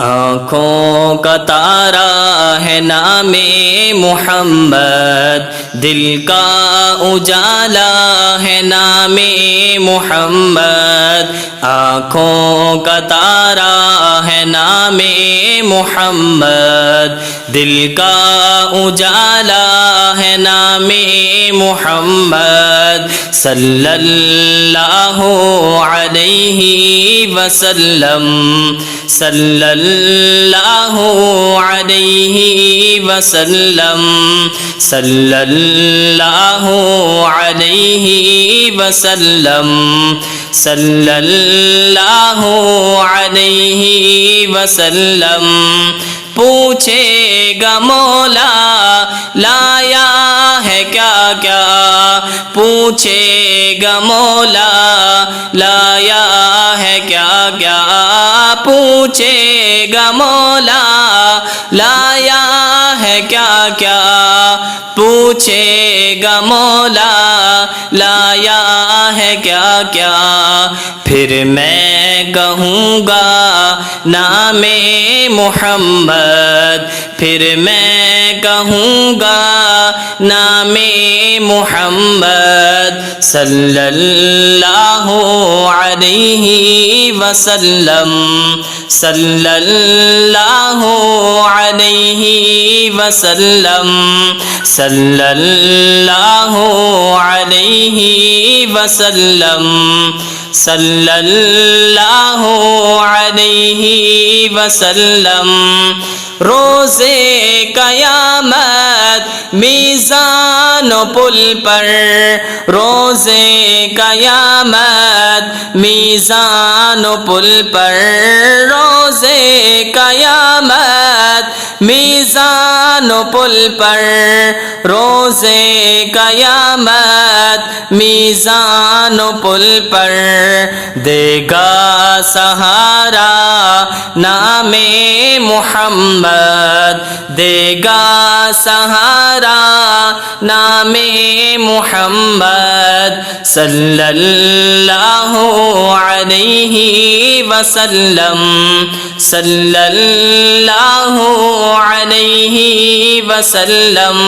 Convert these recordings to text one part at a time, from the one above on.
آنکھوں کا تارا ہے نام محمد، دل کا اجالا ہے نام محمد، آنکھوں کا تارا ہے نام محمد، دل کا اجالا ہے نام محمد، صلی اللہ علیہ وسلم، صلی اللہ علیہ وسلم، صلی اللہ علیہ وسلم، صلی اللہ علیہ وسلم، پوچھے گا مولا لایا ہے کیا کیا، پوچھے گا مولا لایا ہے کیا کیا، پوچھے گا مولا لایا ہے کیا کیا، پوچھے گا مولا لایا ہے کیا کیا، پھر میں کہوں گا نام محمد، پھر میں کہوں گا نام محمد، صلی اللہ علیہ وسلم، صلی اللہ علیہ وسلم، صلی اللہ علیہ وسلم، صلی اللہ علیہ وسلم، روز قیامت میزان و پل پر، روز قیامت میزان و پل پر، روز قیامت میزان و پل پر، روز قیامت میزان و پل پر، دے گا سہارا نام محمد، دے گا سہارا نام محمد، صلی اللہ علیہ وسلم، صلی اللہ علیہ وسلم،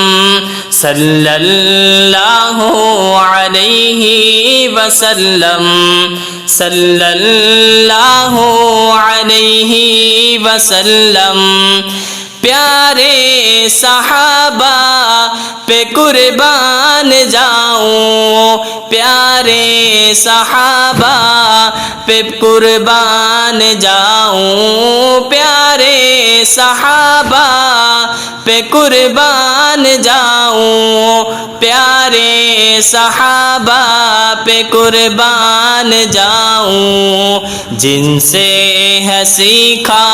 صلی اللہ علیہ وسلم، صلی اللہ علیہ وسلم، پیارے صحابہ پہ قربان جاؤں، پیارے صحابہ پہ قربان جاؤں، پیارے صحابہ پہ قربان جاؤں، پیارے صحابہ پہ قربان جاؤں، جن سے ہے سیکھا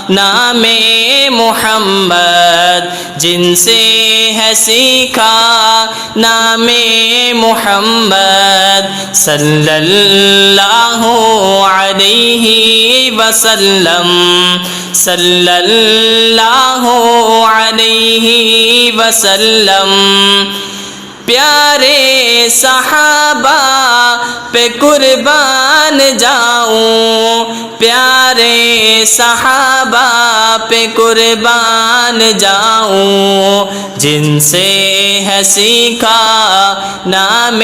نام محمد، جن سے ہے سیکھا نام محمد، صلی اللہ علیہ وسلم، صلی اللہ علیہ وسلم، پیارے صحابہ پہ قربان جاؤں، پیارے صحابہ پہ قربان جاؤں، جن سے ہے سیکھا نام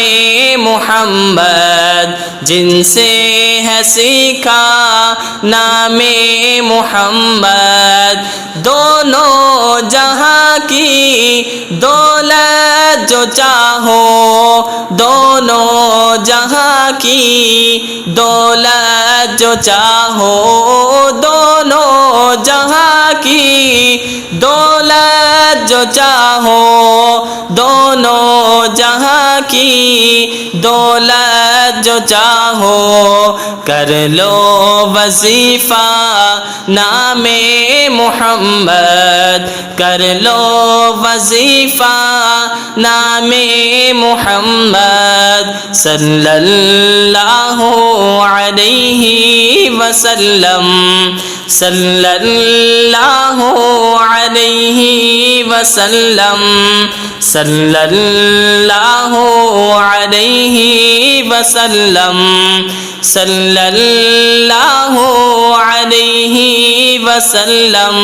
محمد، جن سے ہے سیکھا نام محمد، دونوں جہاں کی دولت جو چاہو، دونوں جہاں کی دولت جو چاہو، دونوں جہاں کی دولت جو چاہو، دونوں جہاں کی دولت جو چاہو، کر لو وظیفہ نام محمد، کر لو وظیفہ نام محمد، صلی اللہ علیہ وسلم، صلی اللہ علیہ وسلم، صلی اللہ علیہ وسلم، সাল্লাল্লাহু আলাইহি ওয়াসাল্লাম।